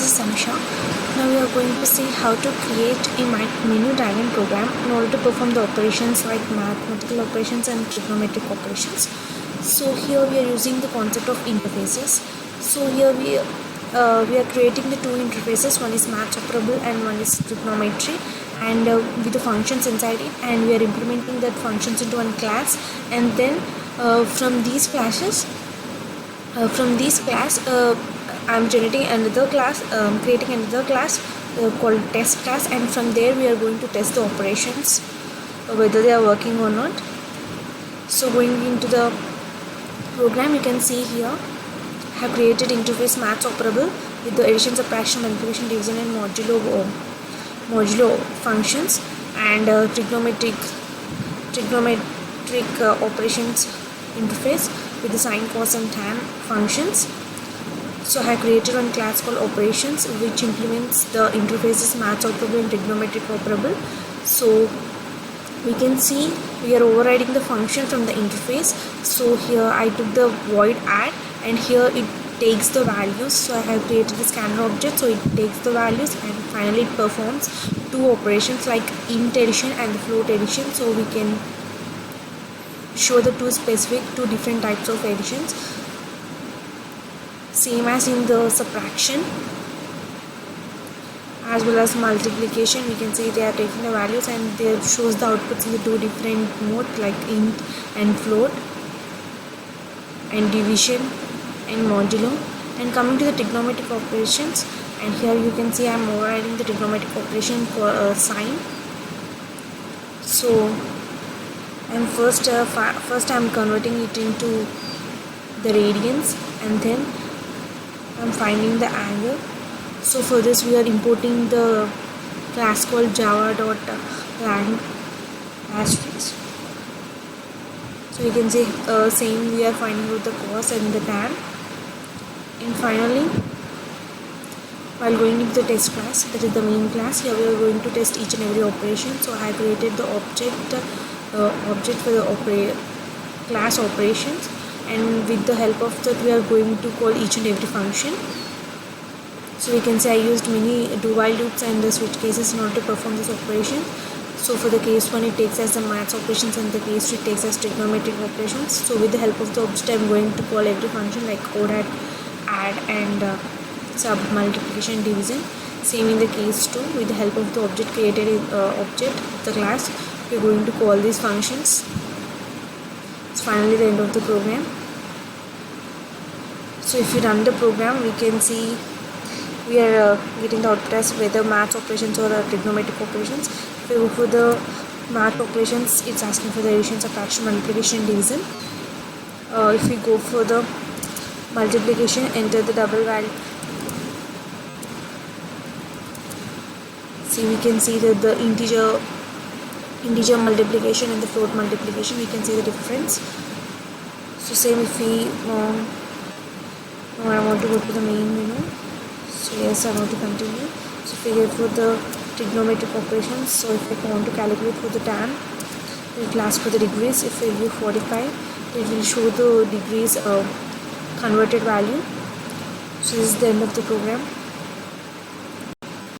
this is Amisha. Now we are going to see how to create a menu diagram program in order to perform the operations like mathematical operations and trigonometric operations. So here we are using the concept of interfaces. So here we are creating the two interfaces. One is math operable and one is trigonometry, and with the functions inside it, and we are implementing that functions into one class, and then from these classes I'm generating another class, creating another class called test class, and from there we are going to test the operations whether they are working or not. So going into the program, you can see here I have created interface maths operable with the addition, subtraction, multiplication, division and modulo functions, and trigonometric operations interface with the sine, cos and tan functions. So I have created one class called operations which implements the interfaces maths operable and trigonometric operable. So we can see we are overriding the function from the interface. So here I took the void add, and here it takes the values. So I have created a scanner object, so it takes the values and finally it performs two operations like int addition and the float addition. So we can show the two different types of additions, same as in the subtraction as well as multiplication. We can see they are taking the values and they shows the outputs in the two different modes like int and float and division and modulo. And coming to the trigonometric operations, and here you can see I am overriding the trigonometric operation for sine. So and first I am converting it into the radians, and then I am finding the angle. So for this we are importing the class called java.lang asterisk. So you can see same we are finding out the cos and the tan. And finally, while going into the test class, that is the main class, here we are going to test each and every operation. So I created the object for the class operations, and with the help of that we are going to call each and every function. So we can say I used many do while loops and the switch cases in order to perform this operation. So for the case 1 it takes as the maths operations, and the case 2 it takes as trigonometric operations. So with the help of the object I am going to call every function like ODAT, add and sub, multiplication, division. Same in the case 2, with the help of the object created in the class, we are going to call these functions. It's finally the end of the program. So if you run the program, we can see we are getting the output as whether maths operations or trigonometric operations. If we go for the math operations, it's asking for the addition, subtraction, multiplication, division. If we go for the multiplication, enter the double value. See, we can see that the integer multiplication and the float multiplication, we can see the difference. So same if we I want to go to the main menu. So yes, I want to continue. So if we go for the trigonometric operations, so if I want to calculate for the tan, it will ask for the degrees. If we give 45, it will show the degrees converted value. So this is the end of the program.